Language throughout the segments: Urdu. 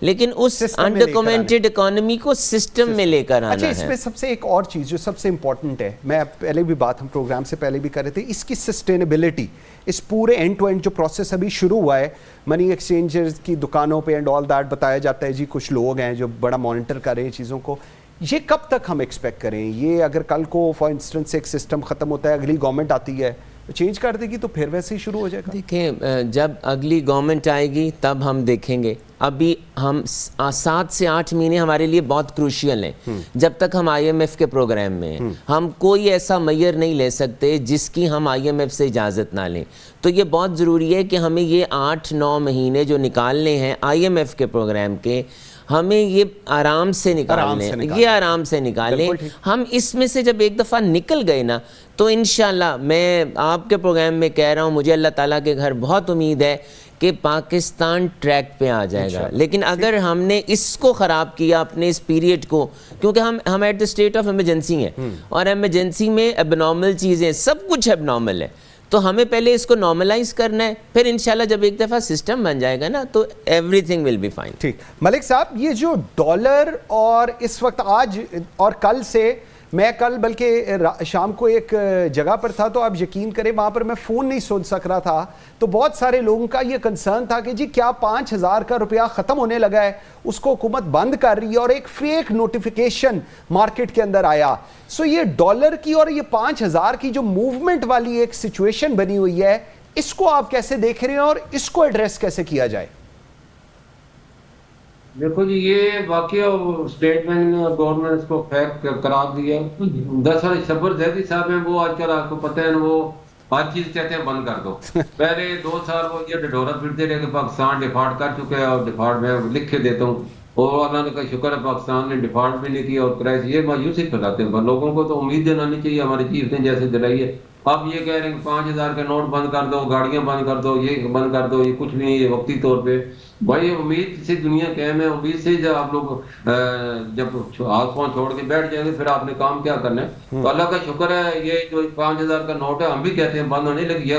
لیکن اس انڈاکومنٹڈ اکانومی کو سسٹم میں لے کر آنا ہے. اچھا اس میں سب سے ایک اور چیز جو سب سے امپورٹنٹ ہے, میں پہلے بھی بات ہم پروگرام سے پہلے بھی کر رہے تھے, اس کی سسٹینیبلٹی, اس پورے اینڈ ٹو اینڈ جو پروسیس ابھی شروع ہوا ہے منی ایکسچینجز کی دکانوں پہ اینڈ آل دیٹ, بتایا جاتا ہے جی کچھ لوگ ہیں جو بڑا مانیٹر کر رہے ہیں چیزوں کو, یہ کب تک ہم ایکسپیکٹ کریں؟ یہ اگر کل کو فار انسٹنس ایک سسٹم ختم ہوتا ہے, اگلی گورنمنٹ آتی ہے چینج کر دے گی تو پھر ویسے ہی شروع ہو جائے گا. دیکھیں جب اگلی گورنمنٹ آئے گی تب ہم دیکھیں گے. ابھی ہم 7 سے 8 مہینے ہمارے لیے بہت کروشیل ہیں. جب تک ہم آئی ایم ایف کے پروگرام میں ہیں ہم کوئی ایسا میئر نہیں لے سکتے جس کی ہم آئی ایم ایف سے اجازت نہ لیں. تو یہ بہت ضروری ہے کہ ہمیں یہ 8-9 مہینے جو نکالنے ہیں آئی ایم ایف کے پروگرام کے, ہمیں یہ آرام سے نکالنے, یہ آرام سے نکالیں. ہم اس میں سے جب ایک دفعہ نکل گئے نا تو انشاءاللہ میں آپ کے پروگرام میں کہہ رہا ہوں مجھے اللہ تعالیٰ کے گھر بہت امید ہے کہ پاکستان ٹریک پہ آ جائے گا. لیکن اگر ہم نے اس کو خراب کیا اپنے اس پیریڈ کو, کیونکہ ہم at the state of emergency ہیں اور ایمرجنسی میں ایب نارمل چیزیں سب کچھ ایب نارمل ہے, تو ہمیں پہلے اس کو نارملائز کرنا ہے, پھر انشاءاللہ جب ایک دفعہ سسٹم بن جائے گا نا تو everything will be fine. ٹھیک ملک صاحب, یہ جو ڈالر اور اس وقت آج اور کل سے, میں کل بلکہ شام کو ایک جگہ پر تھا تو آپ یقین کریں وہاں پر میں فون نہیں سن سک رہا تھا, تو بہت سارے لوگوں کا یہ کنسرن تھا کہ جی کیا 5,000 کا روپیہ ختم ہونے لگا ہے, اس کو حکومت بند کر رہی ہے, اور ایک فیک نوٹیفیکیشن مارکیٹ کے اندر آیا. سو یہ ڈالر کی اور یہ 5,000 کی جو موومنٹ والی ایک سچویشن بنی ہوئی ہے, اس کو آپ کیسے دیکھ رہے ہیں اور اس کو ایڈریس کیسے کیا جائے؟ دیکھو جی یہ واقعہ اسٹیٹ بینک نے اور گورنمنٹ اس کو فیک قرار دیا. دراصل شبر زیدی صاحب ہیں, وہ آج کل آپ کو پتہ ہے وہ ہر چیز کہتے ہیں بند کر دو. پہلے 2 سال وہ یہ ڈھڈورا پھرتے رہے کہ پاکستان ڈیفالٹ کر چکے ہیں, اور ڈیفالٹ میں لکھ کے دیتا ہوں, اور اللہ نے کا شکر ہے پاکستان نے ڈیفالٹ بھی نہیں کیا, اور کرائس یہ مایوسی پھیلاتے ہیں. لوگوں کو تو امید دلانی چاہیے, ہماری چیف نے جیسے دلائی ہے. اب یہ کہہ رہے ہیں کہ 5,000 کے نوٹ بند کر دو, گاڑیاں بند کر دو, یہ بند کر دو, یہ کچھ نہیں, یہ وقتی طور پہ. بھائی امید سے دنیا قائم ہے, امید سے جب آپ لوگ جب ہاتھ پاؤں چھوڑ کے بیٹھ جائیں گے پھر آپ نے کام کیا کرنا ہے. تو اللہ کا شکر ہے یہ جو 5,000 کا نوٹ ہے ہم بھی کہتے ہیں بند ہونے لگی ہے,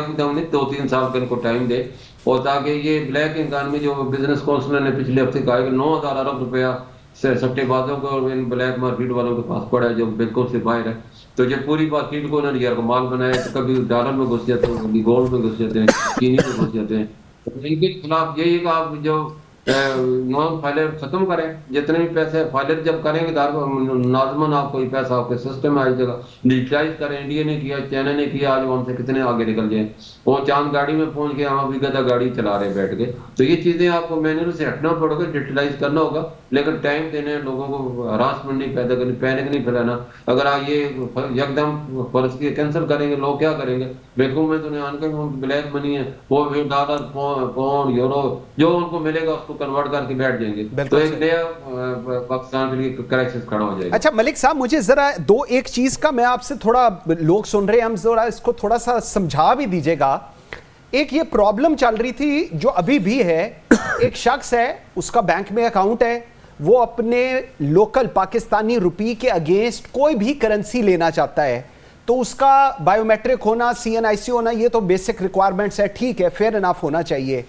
2-3 سال کا ان کو ٹائم دے, اور تاکہ یہ بلیک اکانومی جو بزنس کونسلر نے پچھلے ہفتے کہا کہ 9,000 ارب روپیہ سٹے بازوں کو اور ان بلیک مارکیٹ والوں کے پاس پڑا ہے جو بالکل سے باہر ہے. تو جب پوری مارکیٹ کو انہوں نے یرغمال بنایا تو کبھی ڈالر میں گھس جاتے ہیں, کبھی گولڈ میں گھس جاتے ہیں, چینی میں گھس جاتے ہیں. ان کے خلاف یہی کہ آپ جو نان فائلر ختم کریں, جتنے بھی پیسے فائلر جب کریں گے نازمن آپ کوئی پیسہ آپ کے سسٹم میں آئی جگہ ڈیجیٹائز کریں. انڈیا نے کیا, چائنا نے کیا, آج ہم سے کتنے آگے نکل جائیں. وہ چاند گاڑی میں پہنچ کے ہم ابھی گدا گاڑی چلا رہے بیٹھ کے. تو یہ چیزیں آپ کو مینول سے ہٹنا پڑے گا, ڈیجیٹلائز کرنا ہوگا, لیکن ٹائم دینے, لوگوں کو ہراسمنٹ نہیں پیدا کرنی, پینک نہیں پھیلانا. اگر آپ یہ یکدم فرض کی کینسل کریں گے لوگ کیا کریں گے؟ بینکوں میں تو نہیں کے بلیک منی ہے, وہ ڈالر پاؤنڈ یورو جو ان کو ملے گا اس کو کنورٹ کر کے بیٹھ جائیں گے, تو ایک نیا پاکستان کے لیے کرائسس کھڑا ہو جائے گا. اچھا ملک صاحب مجھے ذرا ایک چیز کا میں آپ سے تھوڑا, لوگ سن رہے ہیں, ہم ذرا اس کو تھوڑا سا سمجھا بھی دیجئے گا. ایک یہ پرابلم چل رہی تھی جو ابھی بھی ہے, ایک شخص ہے اس کا بینک میں اکاؤنٹ ہے, وہ اپنے لوکل پاکستانی روپی کے اگینسٹ کوئی بھی کرنسی لینا چاہتا ہے, تو اس کا بائیو میٹرک ہونا, CNIC ہونا, یہ تو بیسک ریکوائرمنٹس ہے, ٹھیک ہے, فیئر انف ہونا چاہیے,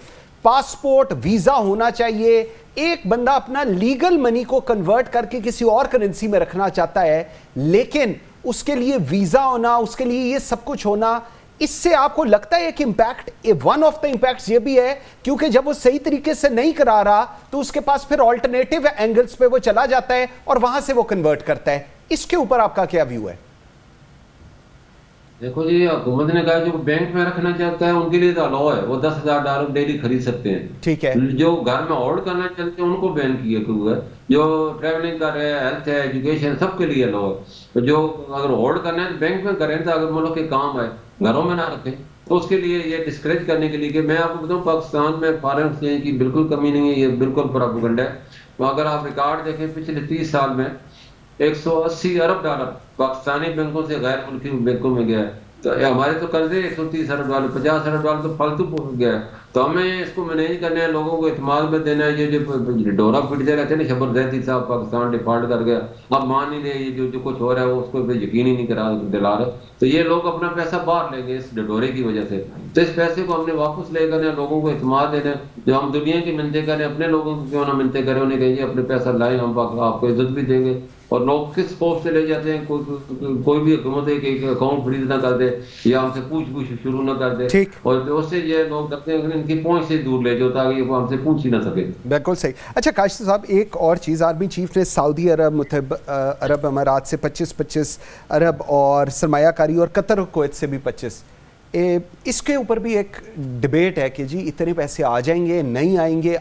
پاسپورٹ ویزا ہونا چاہیے. ایک بندہ اپنا لیگل منی کو کنورٹ کر کے کسی اور کرنسی میں رکھنا چاہتا ہے, لیکن اس کے لیے ویزا ہونا, اس کے لیے یہ سب کچھ ہونا, اس سے آپ کو لگتا ہے ایک impact, one of the impacts یہ بھی ہے کیونکہ جب وہ صحیح طریقے سے نہیں کرا رہا تو اس کے پاس پھر آلٹرنیٹیو اینگلز پہ وہ چلا جاتا ہے اور وہاں سے وہ کنورٹ کرتا ہے. اس کے اوپر آپ کا کیا ویو ہے؟ دیکھو جی حکومت نے کہا جو بینک میں رکھنا چاہتا ہے ان کے لیے تو الاؤ ہے, وہ $10,000 ڈیلی خرید سکتے ہیں. ٹھیک ہے. جو گھر میں ہولڈ کرنا چاہتے ہیں ان کو بین کیا ہوا ہے, جو ٹریولنگ کر رہے ہیں, ہیلتھ ہے, ایجوکیشن, سب کے لیے الاؤ ہے. جو اگر ہولڈ کرنا ہے بینک میں کریں, تو اگر ملک کے کام ہے گھروں میں نہ رکھیں, تو اس کے لیے یہ ڈسکریج کرنے کے لیے کہ میں آپ کو بتاؤں پاکستان میں فارن ایکسچینج کی بالکل کمی نہیں ہے, یہ بالکل پروپیگنڈا ہے. تو اگر آپ ریکارڈ دیکھیں پچھلے 30 سال میں $180 ارب پاکستانی بینکوں سے غیر ملکی بینکوں میں گیا ہے. تو ہمارے تو قرضے $130 ارب، $50 ارب تو فالتو پہنچ گیا ہے. تو ہمیں اس کو مینیج کرنا ہے، لوگوں کو اعتماد میں دینا ہے. یہ جو ڈورا پھٹتے رہتے ہیں نا، شبر زیدی صاحب پاکستان ڈیفالٹ کر گیا، اب مان نہیں رہے، یہ جو کچھ ہو رہا ہے وہ اس کو یقین ہی نہیں دلا رہے. تو یہ لوگ اپنا پیسہ باہر لیں گے اس ڈورے کی وجہ سے. تو اس پیسے کو ہم نے واپس لے کر لوگوں کو اعتماد دینا ہے. جو ہم دنیا کی منتیں کریں، اپنے لوگوں کو کیوں نہ منتیں کریں، انہیں کہیں اپنے پیسہ لائیں، ہم آپ کو عزت بھی دیں گے. اور لوگ کس خوف سے لے جاتے ہیں، کوئی بھی حکومت ہے کہ اکاؤنٹ فریز نہ کر دے یا ہم سے پوچھ شروع نہ کر دے، اور اس سے یہ لوگ کرتے ہیں کہ ان کی پہنچ سے دور لے جاؤ تاکہ وہ ہم سے پوچھ ہی نہ سکے. بالکل صحیح. اچھا کاشف صاحب، ایک اور چیز، آرمی چیف نے سعودی عرب، متحدہ عرب امارات سے 25 ارب اور سرمایہ کاری، اور قطر و کویت سے بھی 25. اس کے اوپر بھی ایک ڈبیٹ ہے کہ جی اتنے پیسے آ جائیں گے، نہیں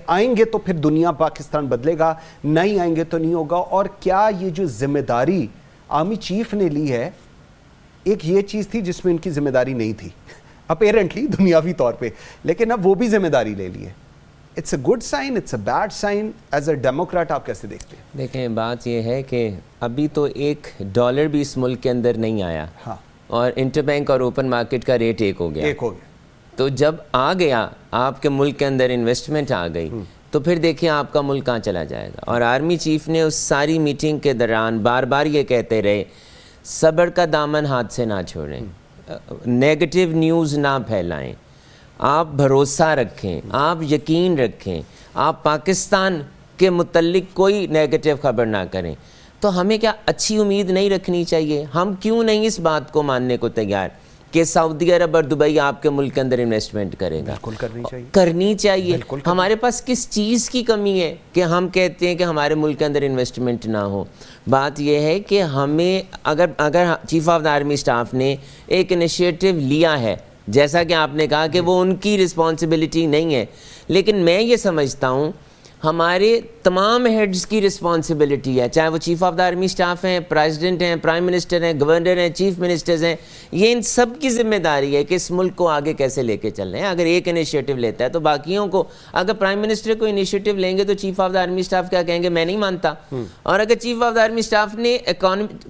آئیں گے تو پھر دنیا پاکستان بدلے گا، نہیں آئیں گے تو نہیں ہوگا. اور کیا یہ جو ذمہ داری آرمی چیف نے لی ہے، ایک یہ چیز تھی جس میں ان کی ذمہ داری نہیں تھی اپیرنٹلی دنیاوی طور پہ، لیکن اب وہ بھی ذمہ داری لے لی ہے. It's a good sign, it's a bad sign? As a democrat آپ کیسے دیکھتے ہیں؟ دیکھیں، بات یہ ہے کہ ابھی تو $1 بھی اس ملک کے اندر نہیں آیا، ہاں، اور انٹر بینک اور اوپن مارکیٹ کا ریٹ ایک ہو گیا. تو جب آ گیا آپ کے ملک کے اندر انویسٹمنٹ آ گئی، تو پھر دیکھیں آپ کا ملک کہاں چلا جائے گا. اور آرمی چیف نے اس ساری میٹنگ کے دوران بار بار یہ کہتے رہے، صبر کا دامن ہاتھ سے نہ چھوڑیں، نیگیٹو نیوز نہ پھیلائیں، آپ بھروسہ رکھیں، آپ یقین رکھیں، آپ پاکستان کے متعلق کوئی نیگیٹو خبر نہ کریں. تو ہمیں کیا اچھی امید نہیں رکھنی چاہیے؟ ہم کیوں نہیں اس بات کو ماننے کو تیار کہ سعودی عرب اور دبئی آپ کے ملک کے اندر انویسٹمنٹ کرے گا؟ بالکل کرنی چاہیے. ہمارے پاس کس چیز کی کمی ہے کہ ہم کہتے ہیں کہ ہمارے ملک کے اندر انویسٹمنٹ نہ ہو؟ بات یہ ہے کہ ہمیں اگر chief of the army staff نے ایک انیشیٹو لیا ہے، جیسا کہ آپ نے کہا کہ وہ ان کی رسپانسبلٹی نہیں ہے، لیکن میں یہ سمجھتا ہوں ہمارے تمام ہیڈز کی رسپانسبلٹی ہے، چاہے وہ chief of the army staff ہیں، پریزیڈنٹ ہیں، پرائم منسٹر ہیں، گورنر ہیں، چیف منسٹرز ہیں. یہ ان سب کی ذمہ داری ہے کہ اس ملک کو آگے کیسے لے کے چل رہے ہیں. اگر ایک انیشیٹو لیتا ہے تو باقیوں کو، اگر پرائم منسٹر کو انیشیٹو لیں گے تو chief of the army staff کیا کہیں گے؟ میں نہیں مانتا. اور اگر chief of the army staff نے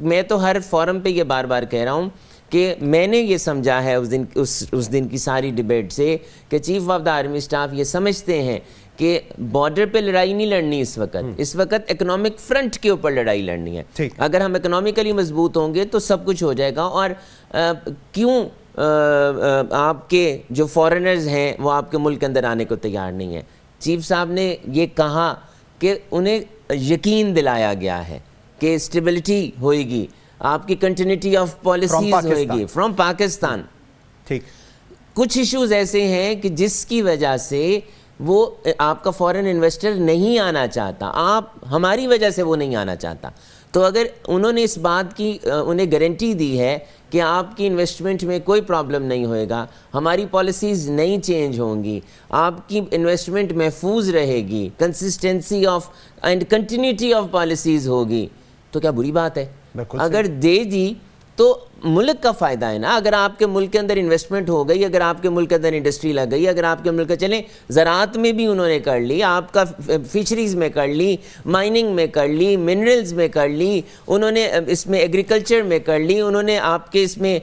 میں تو ہر فورم پہ یہ بار بار کہہ رہا ہوں کہ میں نے یہ سمجھا ہے اس دن کی ساری ڈیبیٹ سے کہ chief of the army staff یہ سمجھتے ہیں کہ بارڈر پہ لڑائی نہیں لڑنی اس وقت اکنامک فرنٹ کے اوپر لڑائی لڑنی ہے. اگر ہم اکنامکلی مضبوط ہوں گے تو سب کچھ ہو جائے گا. اور کیوں آپ کے جو فارنرز ہیں وہ آپ کے ملک کے اندر آنے کو تیار نہیں ہیں؟ چیف صاحب نے یہ کہا کہ انہیں یقین دلایا گیا ہے کہ اسٹیبلٹی ہوئے گی، آپ کی کنٹینیوٹی آف پالیسیز ہوئے گی فرام پاکستان. ٹھیک، کچھ ایشوز ایسے ہیں کہ جس کی وجہ سے وہ آپ کا فورن انویسٹر نہیں آنا چاہتا، آپ ہماری وجہ سے وہ نہیں آنا چاہتا. تو اگر انہوں نے اس بات کی انہیں گارنٹی دی ہے کہ آپ کی انویسٹمنٹ میں کوئی پرابلم نہیں ہوئے گا، ہماری پالیسیز نہیں چینج ہوں گی، آپ کی انویسٹمنٹ محفوظ رہے گی، consistency of and continuity of policies ہوگی، تو کیا بری بات ہے؟ اگر دے دی تو ملک کا فائدہ ہے نا. اگر آپ کے ملک کے اندر انویسٹمنٹ ہو گئی، اگر آپ کے ملک کے اندر انڈسٹری لگ گئی، اگر آپ کے ملک چلیں زراعت میں بھی انہوں نے کر لی، آپ کا فشریز میں کر لی، مائننگ میں کر لی، منرلز میں کر لی، انہوں نے اس میں ایگریکلچر میں کر لی، انہوں نے آپ کے اس میں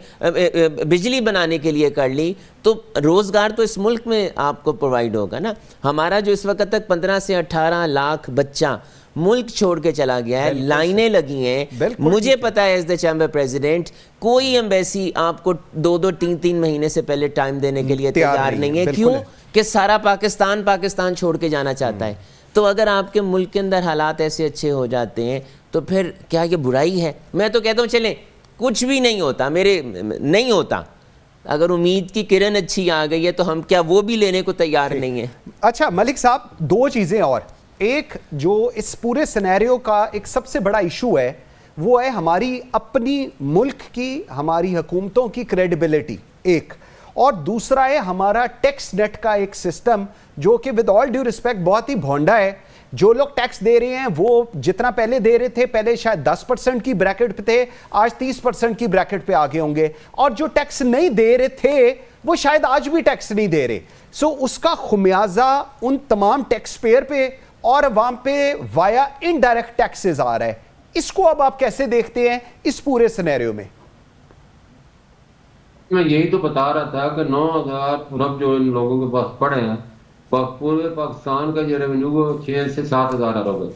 بجلی بنانے کے لیے کر لی، تو روزگار تو اس ملک میں آپ کو پرووائڈ ہوگا نا. ہمارا جو اس وقت تک 15 سے 18 لاکھ بچہ ملک چھوڑ کے چلا گیا ہے، لائنیں لگی ہیں. مجھے پتا ہے ایز دا چیمبر پریزیڈنٹ کوئی ایمبیسی آپ کو 2-2 3-3 مہینے سے پہلے ٹائم دینے کے لیے تیار نہیں ہے. کیوں؟ کہ سارا پاکستان چھوڑ کے جانا چاہتا ہے. تو اگر آپ کے ملک کے اندر حالات ایسے اچھے ہو جاتے ہیں تو پھر کیا یہ برائی ہے؟ میں تو کہتا ہوں چلیں کچھ بھی نہیں ہوتا، نہیں ہوتا. اگر امید کی کرن اچھی آ گئی ہے تو ہم کیا وہ بھی لینے کو تیار نہیں ہیں؟ اچھا ملک صاحب، 2 چیزیں اور. ایک جو اس پورے سینیریو کا ایک سب سے بڑا ایشو ہے وہ ہے ہماری اپنی ملک کی، ہماری حکومتوں کی کریڈیبلٹی ایک، اور دوسرا ہے ہمارا ٹیکس نیٹ کا ایک سسٹم جو کہ ود آل ڈیو ریسپیکٹ بہت ہی بھونڈا ہے. جو لوگ ٹیکس دے رہے ہیں وہ جتنا پہلے دے رہے تھے، پہلے شاید 10% کی بریکٹ پہ تھے، آج 30% کی بریکٹ پہ آگے ہوں گے، اور جو ٹیکس نہیں دے رہے تھے وہ شاید آج بھی ٹیکس نہیں دے رہے. سو اس کا خمیازہ ان تمام ٹیکس پیئر پہ اور عوام پہ وایا انڈائریکٹ ٹیکسز آ رہا ہے. اس کو اب آپ کیسے دیکھتے ہیں اس پورے سینیریو میں؟ میں یہی تو بتا رہا تھا کہ 9,000 ارب جو ان لوگوں کے پاس پڑے ہیں، پورے پاکستان کا جو ریونیو وہ 6 سے 7,000 ارب ہے.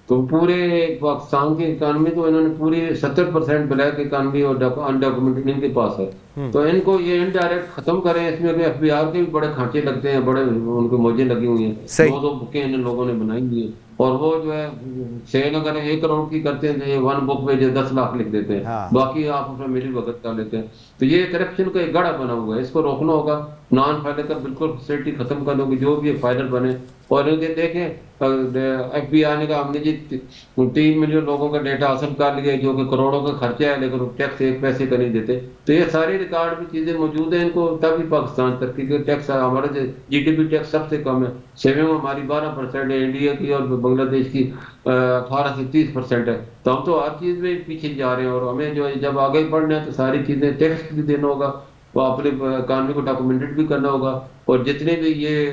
تو پورے پاکستان کی اکانومی تو انہوں نے پوری 70% بلیک اکانومی اور انڈاکومنٹڈ ان کے پاس ہے. تو ان کو یہ انڈائریکٹ ختم کریں. اس میں ایف بی آر کے بھی بڑے کھانچے لگتے ہیں، بڑے ان کو موجیں لگی ہوئی ہیں، 2 بکیں ان لوگوں نے بنائی ہوئی ہیں. اور وہ جو ہے سیل اگر 1 کروڑ کی کرتے ہیں تو یہ 1 بک پہ 10 لاکھ لکھ دیتے ہیں، باقی آپ اس میں ملی بھگت کر لیتے ہیں. تو یہ کرپشن کا ایک گڑھا بنا ہوا ہے، اس کو روکنا ہوگا. نان فائلر کا بالکل فیسلٹی ختم کرنے ہوگی، جو بھی فائلر بنے. اور دیکھیں ایف بی آئی نے کہا ہم نے جی 3 ملین لوگوں کا ڈیٹا حاصل کر لیا جو کہ کروڑوں کا خرچہ ہے، لیکن ٹیکس 1 پیسے کا نہیں دیتے. تو یہ سارے ریکارڈ بھی چیزیں موجود ہیں. ان کو تبھی پاکستان ترقی کے ٹیکس ہمارا جی ڈی پی ٹیکس سب سے کم ہے. سیونگ ہماری 12% ہے، انڈیا کی اور بنگلہ دیش کی 18 سے 30% ہے. تو ہم تو ہر چیز میں پیچھے جا رہے ہیں. اور ہمیں جو جب آگے بڑھنا ہے تو ساری چیزیں ٹیکس بھی دینا ہوگا، وہ اپنے اکانومی کو ڈاکومنٹڈ بھی کرنا ہوگا. اور جتنے بھی یہ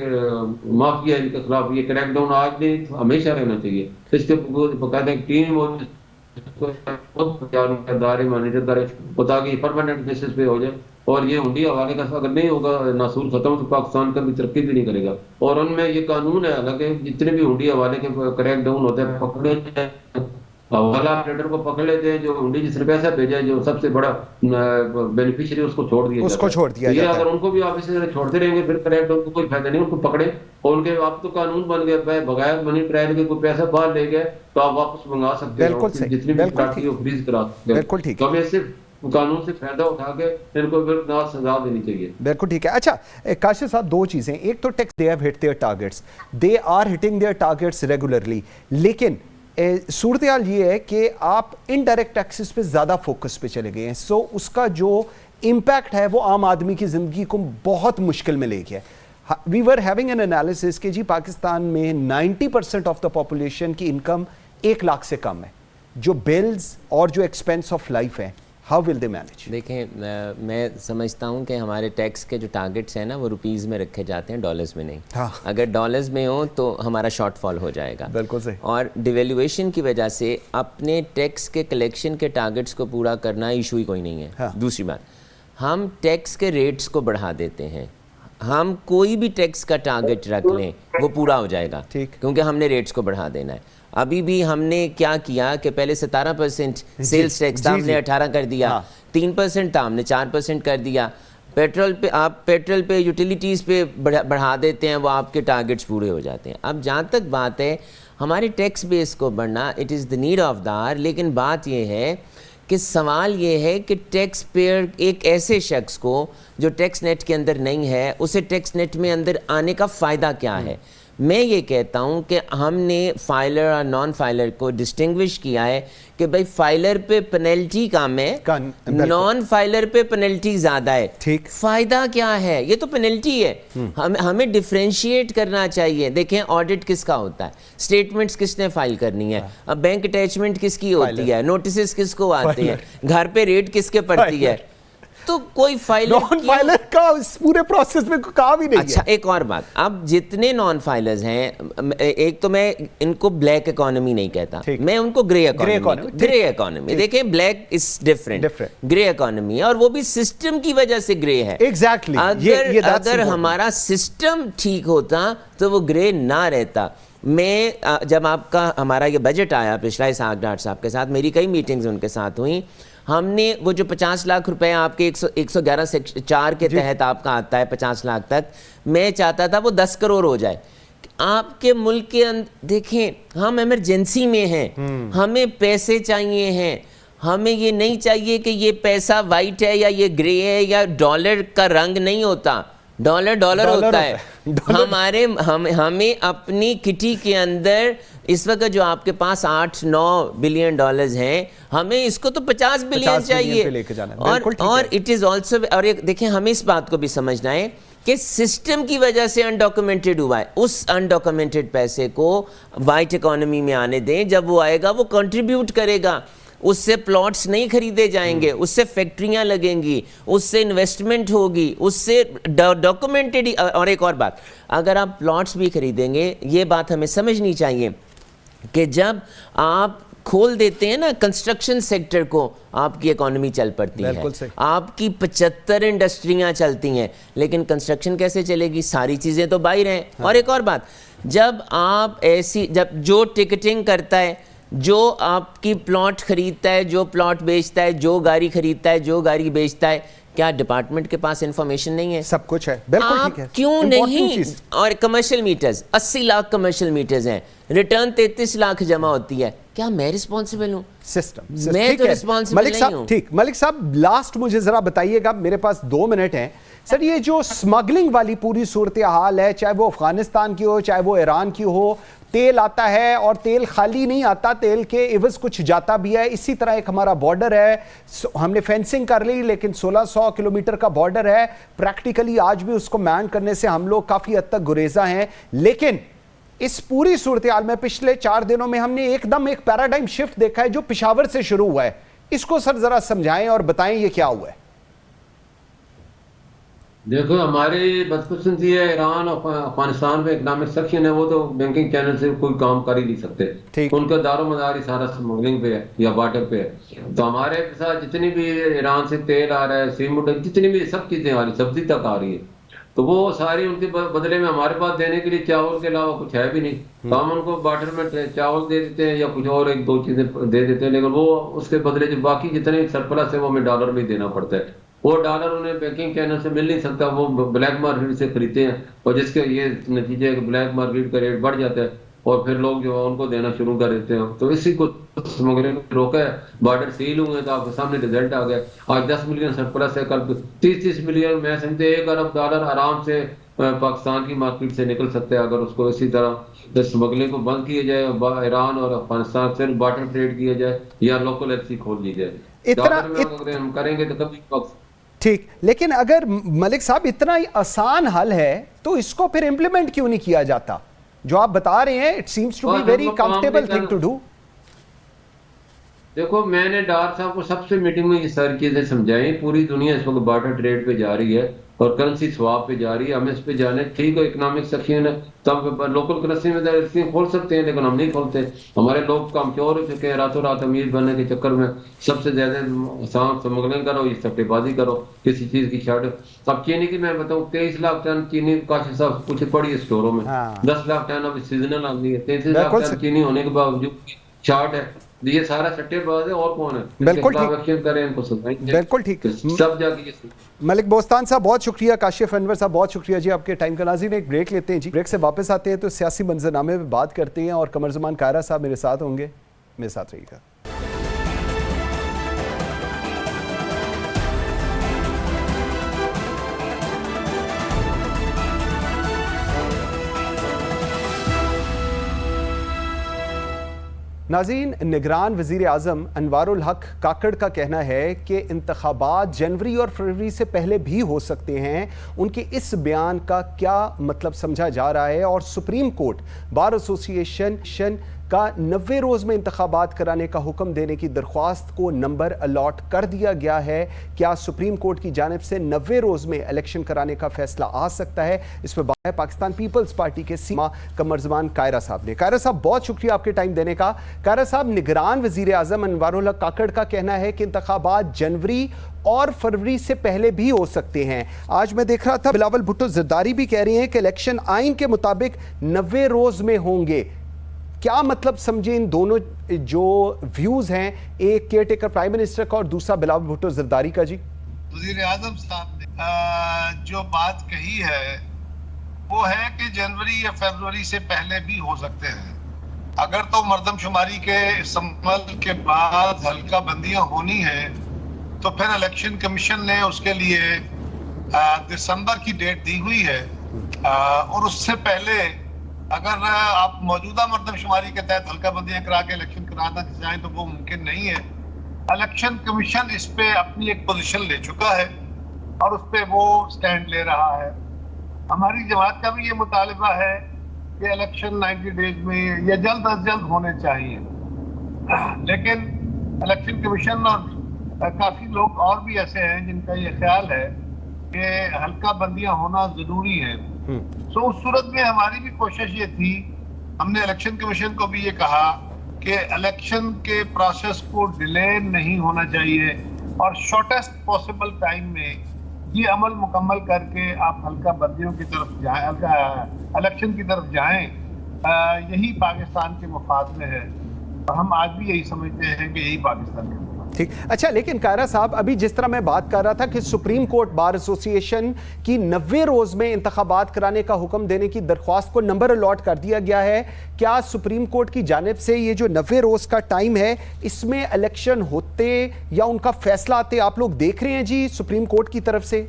مافیا ان کے خلاف یہ کریک ڈاؤن آج نہیں ہمیشہ رہنا چاہیے. اس کے باقاعدہ ایک ٹیم ادارے مانیٹر کرے تاکہ یہ پرماننٹ بیسس پہ ہو جائے. اور یہ ہنڈی حوالے کا اگر نہیں ہوگا ناصور ختم تو پاکستان کا بھی ترقی بھی نہیں کرے گا. اور ان میں یہ قانون ہے حالانکہ جتنے بھی ہنڈی حوالے کے کریک ڈاؤن ہوتے ہیں پکڑے حوالہ آپریٹر کو پکڑ لیتے ہیں، جو ہنڈی جس نے پیسہ بھیجا ہے جو سب سے بڑا بینیفیشری اس کو چھوڑ دیا جاتا ہے. یہ اگر ان کو بھی آپ اسی طرح چھوڑتے رہیں گے پھر کریک ڈاؤن کو کوئی فائدہ نہیں. ان کو پکڑے اور ان کے آپ تو قانون بن گیا بغیر منی ٹرائل کے کوئی پیسہ باہر لے گئے تو آپ واپس منگا سکتے ہیں، جتنی بھی پراپرٹی وہ فریز کرا سکتے ہیں. تو ہمیں صرف قانون سے فائدہ اٹھا کے ان کو پھر سزا دینی چاہیے. بالکل ٹھیک ہے. اچھا کاشف صاحب 2 چیزیں، ایک تو tax they have hit their targets, they are hitting their targets regularly, لیکن صورتحال یہ ہے کہ آپ انڈائریکٹ ٹیکسز پہ زیادہ فوکس پہ چلے گئے ہیں. سو اس کا جو امپیکٹ ہے وہ عام آدمی کی زندگی کو بہت مشکل میں لے گیا ہے. وی ور ہیونگ این انالیسس کہ جی پاکستان میں 90% آف دا پاپولیشن کی انکم 1 لاکھ سے کم ہے. جو بلز اور جو ایکسپینس آف لائف ہے ہاؤ ول دے مینیج؟ دیکھیں میں سمجھتا ہوں کہ ہمارے ٹیکس کے جو ٹارگٹس ہیں نا وہ روپیز میں رکھے جاتے ہیں، ڈالرز میں نہیں. اگر ڈالرز میں ہوں تو ہمارا شارٹ فال ہو جائے گا. بالکل صحیح. اور ڈیویلیویشن کی وجہ سے اپنے ٹیکس کے کلیکشن کے ٹارگٹس کو پورا کرنا ایشو ہی کوئی نہیں ہے. دوسری بات، ہم ٹیکس کے ریٹس کو بڑھا دیتے ہیں. ہم کوئی بھی ٹیکس کا ٹارگٹ رکھ لیں وہ پورا ہو جائے گا کیونکہ ہم نے ریٹس کو بڑھا دینا ہے. ابھی بھی ہم نے کیا کیا کہ پہلے 17% سیلز ٹیکس تھا، ہم نے 18 کر دیا. 3% تھا، ہم نے 4% کر دیا. پیٹرول پہ آپ پیٹرول پہ یوٹیلیٹیز پہ بڑھا دیتے ہیں، وہ آپ کے ٹارگٹس پورے ہو جاتے ہیں. اب جہاں تک بات ہے ہمارے ٹیکس بیس کو بڑھنا، it is the need of the hour. لیکن بات یہ ہے کہ سوال یہ ہے کہ ٹیکس پیئر ایک ایسے شخص کو جو ٹیکس نیٹ کے اندر نہیں ہے، اسے ٹیکس نیٹ میں اندر آنے کا فائدہ کیا ہے؟ میں یہ کہتا ہوں کہ ہم نے فائلر اور نان فائلر کو ڈسٹنگوش کیا ہے کہ بھائی فائلر پہ پینلٹی کم ہے، نان فائلر پہ پینلٹی زیادہ ہے. فائدہ کیا ہے؟ یہ تو پینلٹی ہے. ہمیں ڈیفرینشیٹ کرنا چاہیے. دیکھیں آڈٹ کس کا ہوتا ہے، اسٹیٹمنٹس کس نے فائل کرنی ہے، اب بینک اٹیچمنٹ کس کی ہوتی ہے، نوٹسز کس کو آتے ہیں، گھر پہ ریٹ کس کے پڑتی ہے. تو کوئی نان فائلر کا اس پورے پروسیس میں کام ہی نہیں ہے. اچھا ایک اور بات، اب جتنے نان فائلرز ہیں، ایک تو میں ان کو بلیک اکانومی نہیں کہتا، میں ان کو گرے اکانومی. دیکھیں black is different, grey economy ہے اور وہ بھی سسٹم کی وجہ سے گرے ہے. اگر ہمارا سسٹم ٹھیک ہوتا تو وہ گرے نہ رہتا. میں جب آپ کا ہمارا یہ بجٹ آیا پچھلا اسحاق ڈاٹ صاحب کے ساتھ، میری کئی میٹنگز ان کے ساتھ ہوئیں. ہم نے وہ جو 50 لاکھ روپے آپ کے 111(4) کے تحت آپ کا آتا ہے 50 لاکھ تک، میں چاہتا تھا وہ 10 کروڑ ہو جائے. آپ کے ملک کے اندر دیکھیں ہم ایمرجنسی میں ہیں، ہمیں پیسے چاہیے ہیں. ہمیں یہ نہیں چاہیے کہ یہ پیسہ وائٹ ہے یا یہ گرے ہے یا ڈالر کا رنگ نہیں ہوتا، ڈالر ہوتا ہے. ہمیں اپنی کٹی کے اندر اس وقت جو آپ کے پاس 8-9 بلین ڈالرز ہیں، ہمیں اس کو تو 50 بلین چاہیے. اور اٹ از آلسو، اور دیکھیں ہمیں اس بات کو بھی سمجھنا ہے کہ سسٹم کی وجہ سے انڈاکومنٹڈ ہوا ہے. اس انڈاکومنٹڈ پیسے کو وائٹ اکانومی میں آنے دیں. جب وہ آئے گا وہ کنٹریبیوٹ کرے گا. اس سے پلاٹس نہیں خریدے جائیں گے، اس سے فیکٹریاں لگیں گی، اس سے انویسٹمنٹ ہوگی، اس سے ڈاکومنٹڈ. اور ایک اور بات، اگر آپ پلاٹس بھی خریدیں گے، یہ بات ہمیں سمجھنی چاہیے کہ جب آپ کھول دیتے ہیں نا کنسٹرکشن سیکٹر کو, آپ کی اکانومی چل پڑتی ہے, آپ کی 75 انڈسٹریاں چلتی ہیں, لیکن کنسٹرکشن کیسے چلے گی؟ ساری چیزیں تو باہر ہیں. اور ایک اور بات, جب آپ ایسی, جب جو ٹکٹنگ کرتا ہے, جو آپ کی پلاٹ خریدتا ہے, جو پلاٹ بیچتا ہے, جو گاڑی خریدتا ہے, جو گاڑی بیچتا ہے, کیا ڈپارٹمنٹ کے پاس انفارمیشن نہیں ہے؟ سب کچھ ہے, بالکل ٹھیک ہے. آپ کیوں نہیں؟ اور commercial meters 80 lakh commercial meters ہیں, ریٹرن 33 لاکھ جمع ہوتی ہے, کیا میں رسپانسبل ہوں؟ سسٹم, میں تو رسپانسبل نہیں ہوں. ٹھیک, ملک صاحب لاسٹ مجھے ذرا بتائیے گا, میرے پاس 2 منٹ ہیں سر. یہ جو سمگلنگ والی پوری صورتحال ہے, چاہے وہ افغانستان کی ہو, چاہے وہ ایران کی ہو, تیل آتا ہے اور تیل خالی نہیں آتا, تیل کے عوض کچھ جاتا بھی ہے. اسی طرح ایک ہمارا بارڈر ہے, ہم نے فینسنگ کر لی لیکن 1600 کلومیٹر کا بارڈر ہے, پریکٹیکلی آج بھی اس کو مین کرنے سے ہم لوگ کافی حد تک گریزاں ہیں. لیکن اس پوری صورتحال میں پچھلے 4 دنوں میں ہم نے ایک دم ایک پیراڈائم شفٹ دیکھا ہے جو پشاور سے شروع ہوا ہے. اس کو سر ذرا سمجھائیں اور بتائیں یہ کیا ہوا ہے. دیکھو, ہماری بدقسمتی ہے, ایران اور افغانستان میں اکنامک سیکشن ہے, وہ تو بینکنگ چینل سے کوئی کام کر ہی نہیں سکتے. ان کا دار و مدار ہی سارا اسمگلنگ پہ ہے یا بارڈر پہ ہے. تو ہمارے ساتھ جتنی بھی ایران سے تیل آ رہا ہے, سیمنٹ, جتنی بھی سب چیزیں آ رہی, سبزی تک آ رہی ہے, تو وہ ساری ان کے بدلے میں ہمارے پاس دینے کے لیے چاول کے علاوہ کچھ ہے بھی نہیں. تو ہم ان کو بارڈر میں چاول دے دیتے ہیں یا کچھ اور 1-2 چیزیں دے دیتے ہیں, لیکن وہ اس کے بدلے جو باقی جتنے سرپلس ہے وہ ہمیں ڈالر میں دینا پڑتا ہے. وہ ڈالر انہیں بینکنگ چینل سے مل نہیں سکتا, وہ بلیک مارکیٹ سے خریدتے ہیں, اور جس کے یہ نتیجے کہ بلیک مارکیٹ کا ریٹ بڑھ جاتا ہے اور پھر لوگ جو ہے ان کو دینا شروع کر دیتے ہیں. تو اسی کو اسمگلنگ روکا ہے. بارڈر سیل ہوئے تو آپ کے سامنے رزلٹ آ گیا. آج 10 ملین سرپلس ہے, کل 30 ملین, میں سمجھتے $1 ارب آرام سے پاکستان کی مارکیٹ سے نکل سکتا ہے اگر اس کو اسی طرح اسمگلنگ کو بند کیا جائے, ایران اور افغانستان سے بارڈر ٹریڈ کیا جائے یا لوکل ایکسی کھول دی جائے. اگر ہم کریں گے تو کبھی ٹھیک. لیکن اگر ملک صاحب اتنا ہی آسان حل ہے تو اس کو پھر امپلیمنٹ کیوں نہیں کیا جاتا جو آپ بتا رہے ہیں؟ It seems to be very comfortable thing to do. دیکھو, میں نے ڈار صاحب کو سب سے میٹنگ میں یہ ساری چیزیں سمجھائیں. پوری دنیا اس وقت بارڈر ٹریڈ پہ جا رہی ہے اور کرنسی سواپ پہ جا رہی ہے. ہمیں اس پہ جانے, ٹھیک ہے اکنامک سیکشن ہے تو ہم لوکل کرنسی میں کھول سکتے ہیں, لیکن ہم نہیں کھولتے. ہمارے لوگ کمزور ہو چکے ہیں, راتوں رات امیر بننے کے چکر میں سب سے زیادہ آسان اسمگلنگ کرو, یہ سٹے بازی کرو کسی چیز کی شارٹ. اب چینی کی میں بتاؤں 23 لاکھ ٹن چینی کاشف صاحب کچھ پڑی ہے اسٹوروں میں, 10 لاکھ ٹن اب سیزنل آتی ہے, 33 لاکھ ٹن چینی ہونے کے باوجود شارٹ ہے. یہ سارا سٹے باز ہے, اور کون ہے؟ بالکل ٹھیک. سب جا کے ملک بوستان صاحب بہت شکریہ, کاشف انور صاحب بہت شکریہ جی آپ کے ٹائم کا. ناظرین ایک بریک لیتے ہیں جی, بریک سے واپس آتے ہیں تو سیاسی منظرنامے پہ بات کرتے ہیں اور قمر زمان کائرہ صاحب میرے ساتھ ہوں گے, میرے ساتھ رہیے گا. ناظرین, نگران وزیر اعظم انوار الحق کاکڑ کا کہنا ہے کہ انتخابات جنوری اور فروری سے پہلے بھی ہو سکتے ہیں. ان کے اس بیان کا کیا مطلب سمجھا جا رہا ہے, اور سپریم کورٹ بار ایسوسی ایشن کا 90 روز میں انتخابات کرانے کا حکم دینے کی درخواست کو نمبر الاٹ کر دیا گیا ہے. کیا سپریم کورٹ کی جانب سے 90 روز میں الیکشن کرانے کا فیصلہ آ سکتا ہے؟ اس پہ بات ہے پاکستان پیپلز پارٹی کے سیما قمر زمان کائرہ صاحب نے. کائرہ صاحب بہت شکریہ آپ کے ٹائم دینے کا. کائرہ صاحب, نگران وزیر اعظم انوار الحق کاکڑ کا کہنا ہے کہ انتخابات جنوری اور فروری سے پہلے بھی ہو سکتے ہیں. آج میں دیکھ رہا تھا بلاول بھٹو زرداری بھی کہہ رہے ہیں کہ الیکشن آئین کے مطابق 90 روز میں ہوں گے. کیا مطلب سمجھیں ان دونوں جو ویوز ہیں, ایک کیئر ٹیکر پرائم منسٹر کا اور دوسرا بلاول بھٹو زرداری کا؟ جی, وزیر اعظم صاحب نے جو بات کہی ہے وہ ہے کہ جنوری یا فروری سے پہلے بھی ہو سکتے ہیں. اگر تو مردم شماری کے اس عمل کے بعد حلقہ بندیاں ہونی ہیں تو پھر الیکشن کمیشن نے اس کے لیے دسمبر کی ڈیٹ دی ہوئی ہے, اور اس سے پہلے اگر آپ موجودہ مردم شماری کے تحت حلقہ بندیاں کرا کے الیکشن کرانا چاہیں تو وہ ممکن نہیں ہے. الیکشن کمیشن اس پہ اپنی ایک پوزیشن لے چکا ہے اور اس پہ وہ سٹینڈ لے رہا ہے. ہماری جماعت کا بھی یہ مطالبہ ہے کہ الیکشن 90 ڈیز میں یا جلد از جلد ہونے چاہیے, لیکن الیکشن کمیشن اور کافی لوگ اور بھی ایسے ہیں جن کا یہ خیال ہے کہ حلقہ بندیاں ہونا ضروری ہے. سو اس صورت میں ہماری بھی کوشش یہ تھی, ہم نے الیکشن کمیشن کو بھی یہ کہا کہ الیکشن کے پروسیس کو ڈیلے نہیں ہونا چاہیے اور شارٹیسٹ پاسبل ٹائم میں یہ عمل مکمل کر کے آپ حلقہ بندیوں کی طرف جائیں، الیکشن کی طرف جائیں، یہی پاکستان کے مفاد میں ہے. ہم آج بھی یہی سمجھتے ہیں کہ یہی پاکستان کے. ٹھیک. اچھا، لیکن قاہرہ صاحب ابھی جس طرح میں بات کر رہا تھا کہ سپریم کورٹ بار ایسوسی ایشن کی 90 روز میں انتخابات کرانے کا حکم دینے کی درخواست کو نمبر الاٹ کر دیا گیا ہے، کیا سپریم کورٹ کی جانب سے یہ جو 90 روز کا ٹائم ہے اس میں الیکشن ہوتے یا ان کا فیصلہ آتے آپ لوگ دیکھ رہے ہیں جی سپریم کورٹ کی طرف سے؟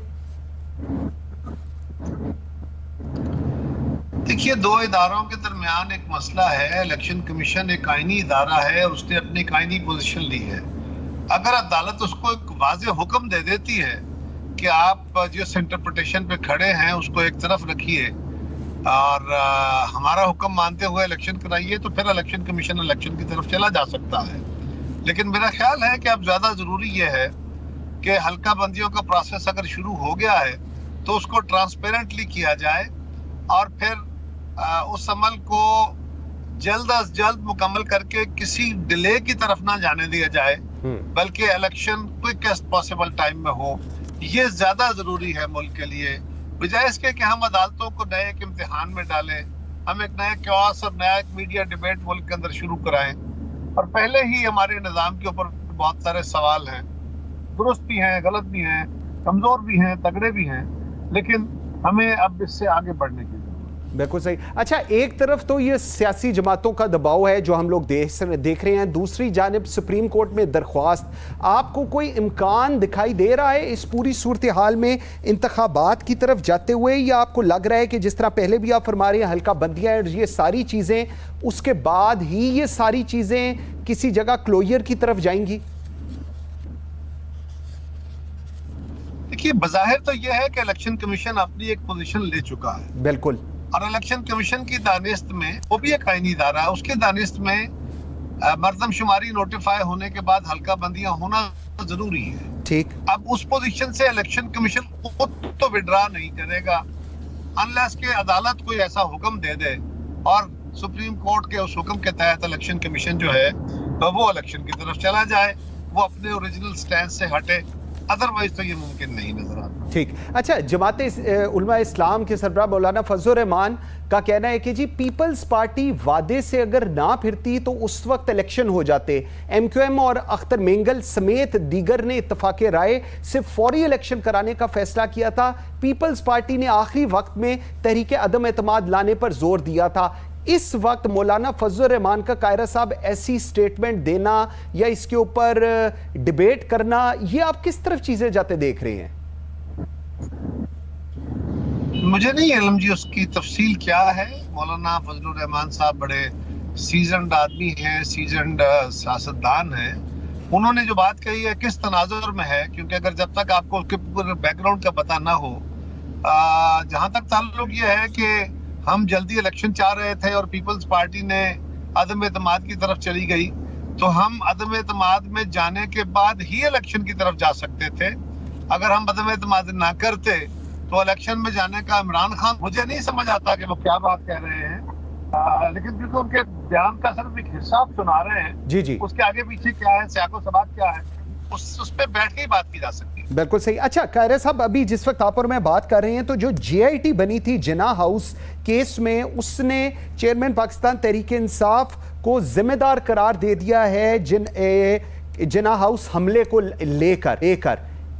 دیکھیے، دو اداروں کے درمیان ایک مسئلہ ہے. الیکشن کمیشن ایک آئینی ادارہ ہے اور اس نے اپنی ایک آئینی پوزیشن لی ہے. اگر عدالت اس کو ایک واضح حکم دے دیتی ہے کہ آپ جس انٹرپریٹیشن پہ کھڑے ہیں اس کو ایک طرف رکھیے اور ہمارا حکم مانتے ہوئے الیکشن کرائیے، تو پھر الیکشن کمیشن الیکشن کی طرف چلا جا سکتا ہے. لیکن میرا خیال ہے کہ اب زیادہ ضروری یہ ہے کہ حلقہ بندیوں کا پروسیس اگر شروع ہو گیا ہے تو اس کو ٹرانسپیرنٹلی کیا جائے اور پھر اس عمل کو جلد از جلد مکمل کر کے کسی ڈیلے کی طرف نہ جانے دیا جائے، بلکہ الیکشن کوئکسٹ پاسبل ٹائم میں ہو. یہ زیادہ ضروری ہے ملک کے لیے، بجائے اس کے کہ ہم عدالتوں کو نئے ایک امتحان میں ڈالیں، ہم ایک نیا کیوس اور نیا ایک میڈیا ڈیبیٹ ملک کے اندر شروع کرائیں. اور پہلے ہی ہمارے نظام کے اوپر بہت سارے سوال ہیں، درست بھی ہیں، غلط بھی ہیں، کمزور بھی ہیں، تگڑے بھی ہیں، لیکن ہمیں اب اس سے آگے بڑھنے کی. بالکل صحیح. اچھا، ایک طرف تو یہ سیاسی جماعتوں کا دباؤ ہے جو ہم لوگ دیکھ رہے ہیں، دوسری جانب سپریم کورٹ میں درخواست. آپ کو کوئی امکان دکھائی دے رہا ہے اس پوری صورتحال میں انتخابات کی طرف جاتے ہوئے، یا آپ کو لگ رہا ہے کہ جس طرح پہلے بھی آپ فرما رہے ہیں حلقہ بندیاں اور یہ ساری چیزیں اس کے بعد ہی یہ ساری چیزیں کسی جگہ کلوئر کی طرف جائیں گی؟ دیکھیے، بظاہر تو یہ ہے کہ الیکشن کمیشن اپنی ایک پوزیشن لے چکا ہے. بالکل. اور الیکشن کمیشن کی دانست میں، وہ بھی ایک آئینی ادارہ ہے، اس کی دانست میں مردم شماری نوٹیفائی ہونے کے بعد حلقہ بندیاں ہونا ضروری ہے. ٹھیک. اب اس پوزیشن سے الیکشن کمیشن خود تو وڈرا نہیں کرے گا انلیس کہ عدالت کوئی ایسا حکم دے دے اور سپریم کورٹ کے اس حکم کے تحت الیکشن کمیشن جو ہے وہ الیکشن کی طرف چلا جائے، وہ اپنے اوریجنل سٹینڈ سے ہٹے. ادروائز تو یہ ممکن نہیں نظر آتا. ٹھیک. اچھا، جماعت علماء اسلام کے سربراہ مولانا فضل الرحمان کا کہنا ہے کہ جی پیپلز پارٹی وعدے سے اگر نہ پھرتی تو اس وقت الیکشن ہو جاتے. ایم کیو ایم اور اختر مینگل سمیت دیگر نے اتفاق رائے سے فوری الیکشن کرانے کا فیصلہ کیا تھا. پیپلز پارٹی نے آخری وقت میں تحریک عدم اعتماد لانے پر زور دیا تھا. اس وقت مولانا فضل الرحمان کا قاہرہ صاحب ایسی سٹیٹمنٹ دینا یا اس کے اوپر ڈیبیٹ کرنا، یہ آپ کس طرف چیزیں جاتے دیکھ رہے ہیں؟ مجھے نہیں علم جی اس کی تفصیل کیا ہے. مولانا فضل الرحمان صاحب بڑے سیزنڈ آدمی ہیں، سیزنڈ سیاستدان ہیں. انہوں نے جو بات کہی ہے کس تناظر میں ہے، کیونکہ اگر جب تک آپ کو اس کے بیک گراؤنڈ کا پتہ نہ ہو، جہاں تک تعلق یہ ہے کہ ہم جلدی الیکشن چاہ رہے تھے اور پیپلز پارٹی نے عدم اعتماد کی طرف چلی گئی، تو ہم عدم اعتماد میں جانے کے بعد ہی الیکشن کی طرف جا سکتے تھے. اگر ہم عدم اعتماد نہ کرتے تو الیکشن میں جانے کا عمران خان، مجھے نہیں سمجھ آتا کہ وہ کیا بات کہہ رہے ہیں، لیکن کیونکہ ان کے بیان کا صرف ایک حصہ آپ سنا رہے ہیں، جی اس کے آگے پیچھے کیا ہے، سیاق و سباق کیا ہے، اس پہ بیٹھ کے ہی بات کی جا سکتی ہے. بالکل صحیح. اچھا قاہرہ صاحب، ابھی جس وقت آپ اور میں بات کر رہے ہیں تو جو جے آئی ٹی بنی تھی جناح ہاؤس کیس میں، اس نے چیئرمین پاکستان تحریک انصاف کو ذمہ دار قرار دے دیا ہے جناح ہاؤس حملے کو لے کر.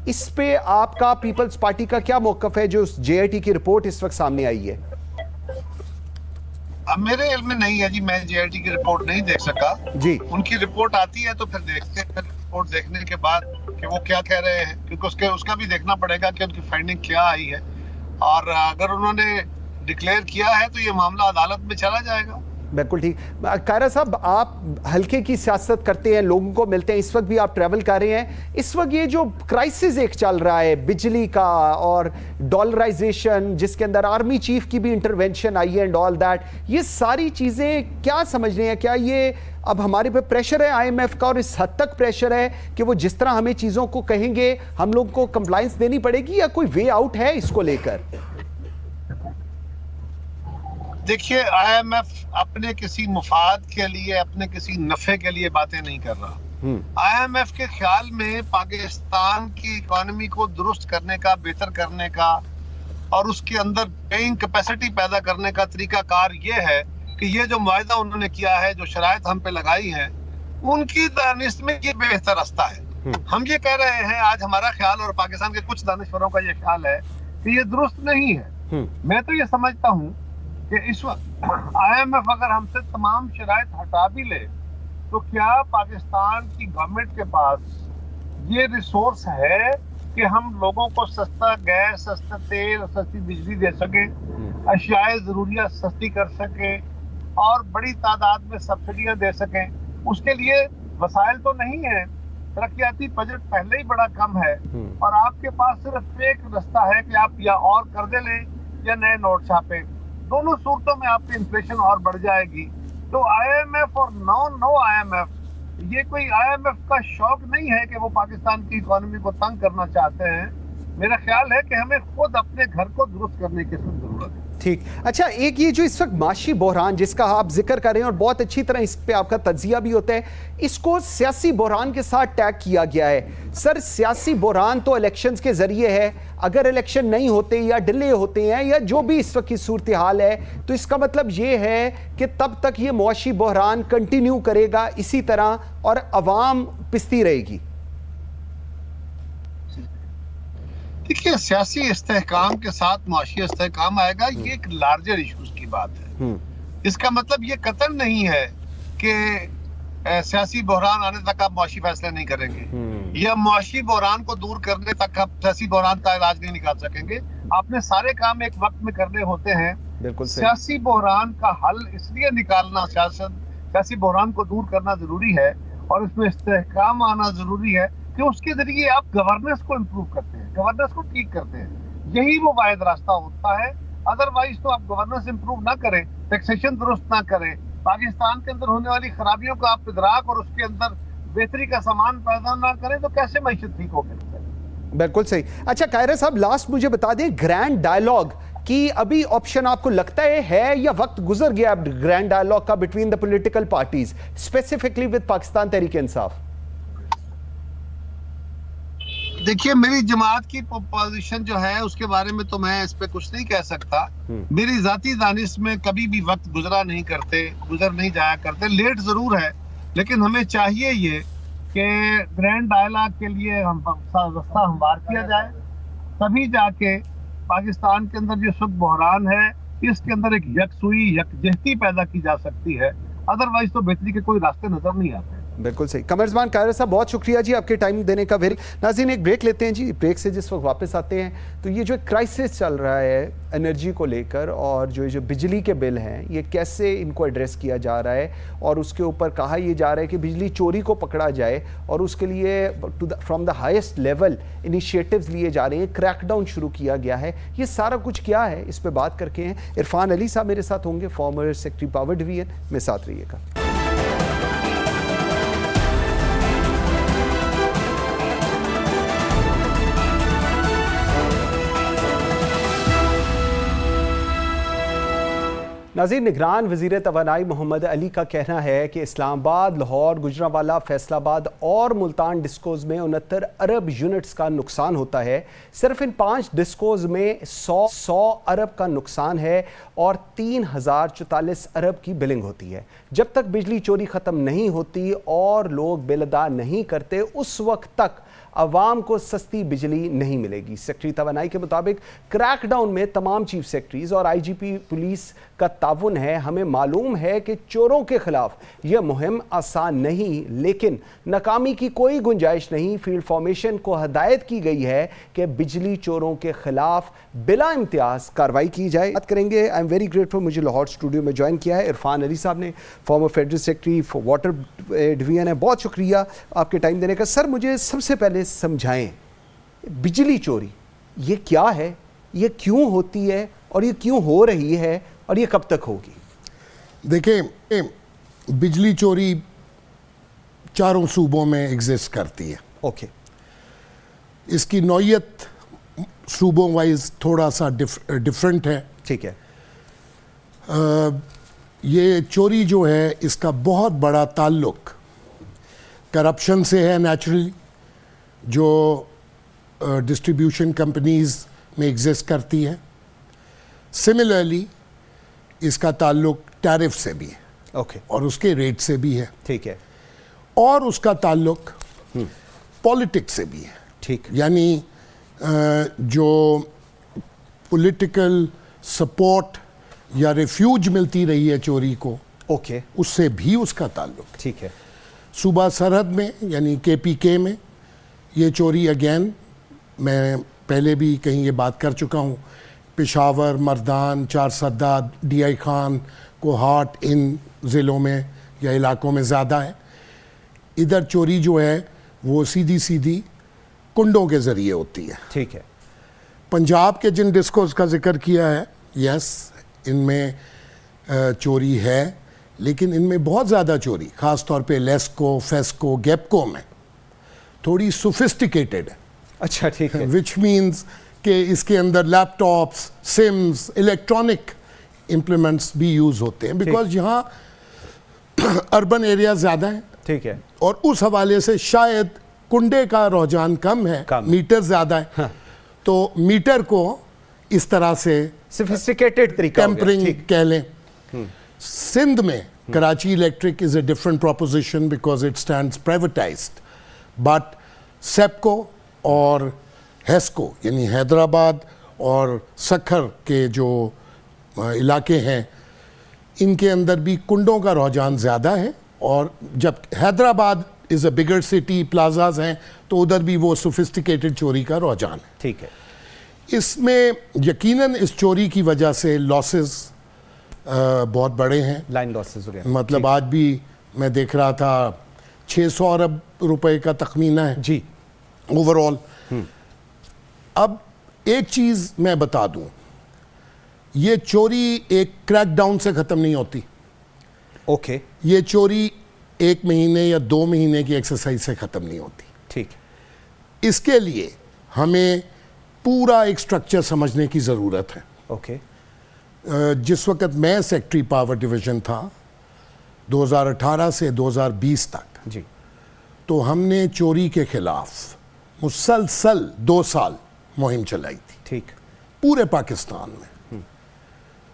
اس پہ آپ کا پیپلز پارٹی کا کیا موقف ہے جو اس جے آئی ٹی کی رپورٹ اس وقت سامنے آئی ہے؟ اب میرے علم میں نہیں ہے جی، میں جے آئی ٹی کی رپورٹ نہیں دیکھ سکا. جی، ان کی رپورٹ آتی ہے تو پھر دیکھتے ہیں، رپورٹ دیکھنے کے بعد کہ وہ کیا کہہ رہے ہیں، کیونکہ اس کا بھی دیکھنا پڑے گا کہ ان کی فائنڈنگ کیا آئی ہے، اور اگر انہوں نے ڈکلیئر کیا ہے تو یہ معاملہ عدالت میں چلا جائے گا. بالکل ٹھیک. قاہرہ صاحب، آپ حلقے کی سیاست کرتے ہیں، لوگوں کو ملتے ہیں، اس وقت بھی آپ ٹریول کر رہے ہیں. اس وقت یہ جو کرائسس ایک چل رہا ہے بجلی کا اور ڈالرائزیشن، جس کے اندر آرمی چیف کی بھی انٹرونشن آئی ہے اینڈ آل دیٹ، یہ ساری چیزیں کیا سمجھ رہے ہیں؟ کیا یہ اب ہمارے پہ پریشر ہے آئی ایم ایف کا، اور اس حد تک پریشر ہے کہ وہ جس طرح ہمیں چیزوں کو کہیں گے ہم لوگ کو کمپلائنس دینی پڑے گی، یا کوئی وے آؤٹ ہے اس کو لے کر؟ دیکھیے IMF اپنے کسی مفاد کے لیے اپنے کسی نفع کے لیے باتیں نہیں کر رہا. IMF کے خیال میں پاکستان کی اکانومی کو درست کرنے کا، بہتر کرنے کا اور اس کے اندر پیئنگ کیپیسٹی پیدا کرنے کا طریقہ کار یہ ہے کہ یہ جو معاہدہ انہوں نے کیا ہے، جو شرائط ہم پہ لگائی ہیں، ان کی دانش میں یہ بہتر راستہ ہے. ہم یہ کہہ رہے ہیں، آج ہمارا خیال اور پاکستان کے کچھ دانشوروں کا یہ خیال ہے کہ یہ درست نہیں ہے. میں تو یہ سمجھتا ہوں کہ اس وقت IMF اگر ہم سے تمام شرائط ہٹا بھی لے تو کیا پاکستان کی گورنمنٹ کے پاس یہ ریسورس ہے کہ ہم لوگوں کو سستا گیس، سستا تیل، سستی بجلی دے سکیں، اشیاء ضروریات سستی کر سکیں اور بڑی تعداد میں سبسڈیاں دے سکیں؟ اس کے لیے وسائل تو نہیں ہیں. ترقیاتی بجٹ پہلے ہی بڑا کم ہے اور آپ کے پاس صرف ایک رستہ ہے کہ آپ یا اور قرضے لیں یا نئے نوٹ چھاپیں. دونوں صورتوں میں آپ کی انفلیشن اور بڑھ جائے گی. تو IMF اور نو IMF، یہ کوئی IMF کا شوق نہیں ہے کہ وہ پاکستان کی اکانومی کو تنگ کرنا چاہتے ہیں. میرا خیال ہے کہ ہمیں خود اپنے گھر کو درست کرنے کی ضرورت ہے. ٹھیک. اچھا، ایک یہ جو اس وقت معاشی بحران جس کا آپ ذکر کر رہے ہیں اور بہت اچھی طرح اس پہ آپ کا تجزیہ بھی ہوتا ہے، اس کو سیاسی بحران کے ساتھ ٹیگ کیا گیا ہے. سر، سیاسی بحران تو الیکشنز کے ذریعے ہے. اگر الیکشن نہیں ہوتے یا ڈیلے ہوتے ہیں یا جو بھی اس وقت کی صورتحال ہے تو اس کا مطلب یہ ہے کہ تب تک یہ معاشی بحران کنٹینیو کرے گا اسی طرح اور عوام پستی رہے گی. دیکھیے، سیاسی استحکام کے ساتھ معاشی استحکام آئے گا، یہ ایک لارجر ایشوز کی بات ہے. اس کا مطلب یہ قطعاً نہیں ہے کہ سیاسی بحران آنے تک آپ معاشی فیصلے نہیں کریں گے یا معاشی بحران کو دور کرنے تک آپ سیاسی بحران کا علاج نہیں نکال سکیں گے. آپ نے سارے کام ایک وقت میں کرنے ہوتے ہیں. سیاسی بحران کا حل اس لیے نکالنا، سیاسی بحران کو دور کرنا ضروری ہے اور اس میں استحکام آنا ضروری ہے کہ اس کے ذریعے آپ گورننس کو امپروو کرتے ہیں، گورننس کو ٹھیک کرتے ہیں. یہی وہ واحد راستہ ہوتا ہے. ادروائز تو آپ گورننس امپروو نہ کریں، ٹیکسیشن درست نہ کریں، پاکستان کے اندر ہونے والی خرابیوں کا آپ ادراک اور اس کے اندر بہتری کا سامان پیدا نہ کریں تو کیسے معیشت ٹھیک ہوگی؟ بالکل صحیح. اچھا قاہرہ صاحب، لاسٹ مجھے بتا دیں، گرینڈ ڈائیلاگ کی ابھی آپشن آپ کو لگتا ہے یا وقت گزر گیا گرینڈ ڈائیلاگ کا between the political parties, specifically with Pakistan Tehreek Insaf? دیکھیے، میری جماعت کی پوزیشن جو ہے اس کے بارے میں تو میں اس پہ کچھ نہیں کہہ سکتا. میری ذاتی دانش میں کبھی بھی وقت گزر نہیں جایا کرتے. لیٹ ضرور ہے لیکن ہمیں چاہیے یہ کہ گرینڈ ڈائیلاگ کے لیے رستہ ہموار کیا جائے، تبھی جا کے پاکستان کے اندر جو سخت بحران ہے اس کے اندر ایک یکسوئی، یکجہتی پیدا کی جا سکتی ہے. ادروائز تو بہتری کے کوئی راستے نظر نہیں آتے. بالکل صحیح. قمرزمان قاہرہ صاحب، بہت شکریہ جی آپ کے ٹائم دینے کا. ناظرین، ایک بریک لیتے ہیں جی. بریک سے جس وقت واپس آتے ہیں تو یہ جو کرائسس چل رہا ہے انرجی کو لے کر اور جو بجلی کے بل ہیں یہ کیسے ان کو ایڈریس کیا جا رہا ہے اور اس کے اوپر کہا یہ جا رہا ہے کہ بجلی چوری کو پکڑا جائے اور اس کے لیے from the highest level initiatives لیے جا رہے ہیں، کریک ڈاؤن شروع کیا گیا ہے. یہ سارا کچھ کیا ہے اس پہ بات کر کے ہیں. عرفان علی صاحب میرے ساتھ ہوں گے، فارمر سیکرٹری پاور ڈویژن میں. ساتھ رہیے گا. ناظرین، نگران وزیر توانائی محمد علی کا کہنا ہے کہ اسلام آباد، لاہور، گجرانوالہ، فیصل آباد اور ملتان ڈسکوز میں 69 ارب یونٹس کا نقصان ہوتا ہے. صرف ان 5 ڈسکوز میں 100 ارب کا نقصان ہے اور 3044 ارب کی بلنگ ہوتی ہے. جب تک بجلی چوری ختم نہیں ہوتی اور لوگ بل ادا نہیں کرتے اس وقت تک عوام کو سستی بجلی نہیں ملے گی. سیکرٹری توانائی کے مطابق کریک ڈاؤن میں تمام چیف سیکرٹریز اور IGP پولیس کا تعاون ہے. ہمیں معلوم ہے کہ چوروں کے خلاف یہ مہم آسان نہیں لیکن ناکامی کی کوئی گنجائش نہیں. فیلڈ فارمیشن کو ہدایت کی گئی ہے کہ بجلی چوروں کے خلاف بلا امتیاز کارروائی کی جائے. بات کریں گے. آئی ایم ویری گریٹفل، مجھے لاہور اسٹوڈیو میں جوائن کیا ہے عرفان علی صاحب نے، former federal secretary water division ہے. بہت شکریہ آپ کے ٹائم دینے کا. سر، مجھے سب سے پہلے سمجھائیں بجلی چوری یہ کیا ہے، یہ کیوں ہوتی ہے اور یہ کیوں ہو رہی ہے اور یہ کب تک ہوگی؟ دیکھیں، بجلی چوری چاروں صوبوں میں ایگزسٹ کرتی ہے. اوکے. اس کی نوعیت صوبوں وائز تھوڑا سا ڈیفرنٹ ہے. ٹھیک ہے. یہ چوری جو ہے اس کا بہت بڑا تعلق کرپشن سے ہے نیچرلی، جو ڈسٹریبیوشن کمپنیز میں ایگزسٹ کرتی ہے. سملرلی اس کا تعلق ٹیرف سے بھی ہے اوکے اور اس کے ریٹ سے بھی ہے، ٹھیک ہے اور اس کا تعلق پولیٹکس سے بھی ہے. ٹھیک یعنی جو پولیٹیکل سپورٹ یا ریفیوج ملتی رہی ہے چوری کو، اوکے اس سے بھی اس کا تعلق. ٹھیک ہے صوبہ سرحد میں یعنی KPK میں یہ چوری اگین میں پہلے بھی کہیں یہ بات کر چکا ہوں، پشاور، مردان، چارسدہ، DI خان، کوہاٹ، ان ضلعوں میں یا علاقوں میں زیادہ ہے. ادھر چوری جو ہے وہ سیدھی کنڈوں کے ذریعے ہوتی ہے. ٹھیک ہے پنجاب کے جن ڈسکوز کا ذکر کیا ہے، یس ان میں چوری ہے، لیکن ان میں بہت زیادہ چوری خاص طور پہ لیسکو، فیسکو، گیپکو میں تھوڑی سوفسٹیکیٹڈ ہے. اچھا ٹھیک ہے وچ مینز کہ اس کے اندر لیپ ٹاپس، سمز، الیکٹرانک امپلیمنٹس بھی یوز ہوتے ہیں، بیکاز یہاں اربن ایریا زیادہ ہیں ٹھیک ہے اور اس حوالے سے شاید کنڈے کا رجحان کم ہے، میٹر زیادہ ہے، تو میٹر کو اس طرح سے سوفسٹیکیٹڈ طریقہ ٹیمپرنگ کہہ لیں. سندھ میں Karachi Electric is a different proposition because it stands privatised, but SEPCO اور ہیسکو یعنی حیدرآباد اور سکھر کے جو علاقے ہیں ان کے اندر بھی کنڈوں کا رجحان زیادہ ہے. اور جب حیدرآباد از اے بگر سٹی، پلازاز ہیں، تو ادھر بھی وہ سوفسٹیکیٹڈ چوری کا رجحان ہے. ٹھیک ہے اس میں یقیناً اس چوری کی وجہ سے لاسز بہت بڑے ہیں. لائن لاسز وغیرہ مطلب آج بھی میں دیکھ رہا تھا 600 ارب روپے کا تخمینہ ہے جی اوور آل. اب ایک چیز میں بتا دوں، یہ چوری ایک کریک ڈاؤن سے ختم نہیں ہوتی. اوکے یہ چوری 1 مہینے یا 2 مہینے کی ایکسرسائز سے ختم نہیں ہوتی. ٹھیک اس کے لیے ہمیں پورا ایک سٹرکچر سمجھنے کی ضرورت ہے. اوکے جس وقت میں سیکٹری پاور ڈویژن تھا 2018 سے 2020 تک، جی تو ہم نے چوری کے خلاف مسلسل 2 سال مہم چلائی تھی ٹھیک پورے پاکستان میں.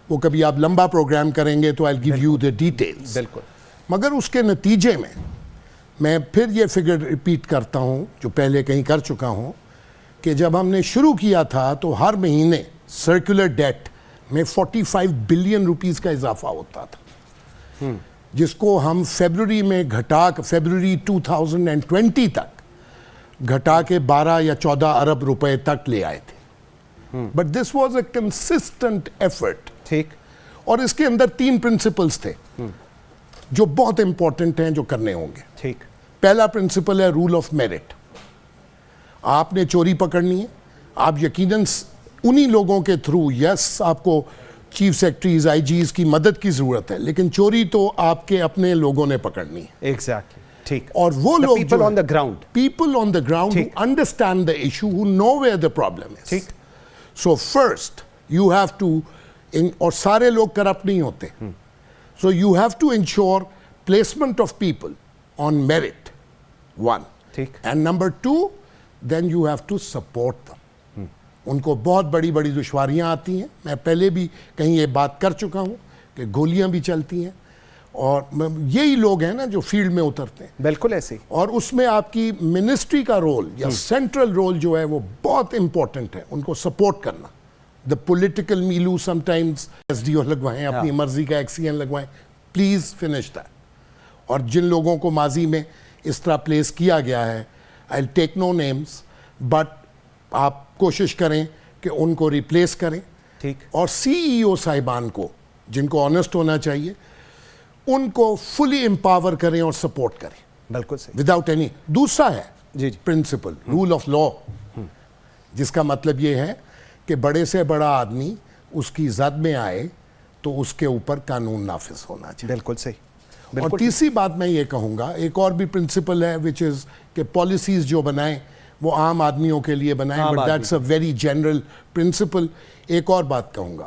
وہ کبھی آپ لمبا پروگرام کریں گے تو I'll give you the details. بالکل مگر اس کے نتیجے میں پھر یہ فگر ریپیٹ کرتا ہوں جو پہلے کہیں کر چکا ہوں، کہ جب ہم نے شروع کیا تھا تو ہر مہینے سرکولر ڈیٹ میں 45 بلین روپیز کا اضافہ ہوتا تھا، جس کو ہم فیبروری میں فیبروری 2020 تک گھٹا کے 12 یا 14 ارب روپے تک لے آئے تھے. But this was a consistent effort. ٹھیک اور اس کے اندر 3 پرنسپلز تھے جو بہت امپورٹنٹ ہیں، جو کرنے ہوں گے. ٹھیک پہلا پرنسپل ہے رول آف میرٹ. آپ نے چوری پکڑنی ہے، آپ یقیناً انہی لوگوں کے تھرو، یس آپ کو چیف سیکرٹریز، IGs کی مدد کی ضرورت ہے، لیکن چوری تو آپ کے اپنے لوگوں نے پکڑنی ہے. ایگزیکٹلی ٹھیک. اور وہ لوگ people on the ground, people on the ground who understand the issue, who know where the problem is. ٹھیک So first you have to اور سارے لوگ کرپٹ نہیں ہوتے. So you have to ensure placement of people on merit, 1. ٹھیک And number 2, then you have to support them. ان کو بہت بڑی بڑی دشواریاں آتی ہیں. میں پہلے بھی کہیں یہ بات کر چکا ہوں کہ گولیاں بھی چلتی ہیں، اور یہی لوگ ہیں نا جو فیلڈ میں اترتے ہیں. بالکل ایسے ہی. اور اس میں آپ کی منسٹری کا رول یا سینٹرل رول جو ہے وہ بہت امپورٹنٹ ہے، ان کو سپورٹ کرنا. The political میلو some times SDO لگوائیں، اپنی مرضی کا XCN لگوائیں، پلیز فنش دیٹ. اور جن لوگوں کو ماضی میں اس طرح پلیس کیا گیا ہے، I'll take no names, but آپ کوشش کریں کہ ان کو ریپلیس کریں. ٹھیک اور CEO صاحبان کو، جن کو آنیسٹ ہونا چاہیے، ان کو فلی امپاور کریں اور سپورٹ کریں بالکل صحیح. Without any. دوسرا ہے جی جی پرنسپل رول آف لا، جس کا مطلب یہ ہے کہ بڑے سے بڑا آدمی اس کی زد میں آئے تو اس کے اوپر قانون نافذ ہونا چاہیے. بالکل صحیح. اور تیسری بات میں یہ کہوں گا، ایک اور بھی پرنسپل ہے وچ از کہ پالیسیز جو بنائیں وہ عام آدمیوں کے لیے بنائیں، but that's a very general principle. ایک اور بات کہوں گا،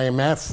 IMF,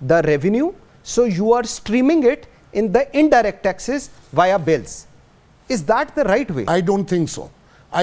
the revenue, so you are streaming it in the indirect taxes via bills. Is that the right way? I don't think so. I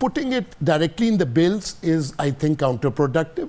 putting it directly in the bills is, I think, counterproductive.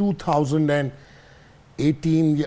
2018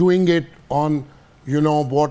doing it on, you know what,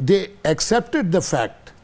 they accepted the fact,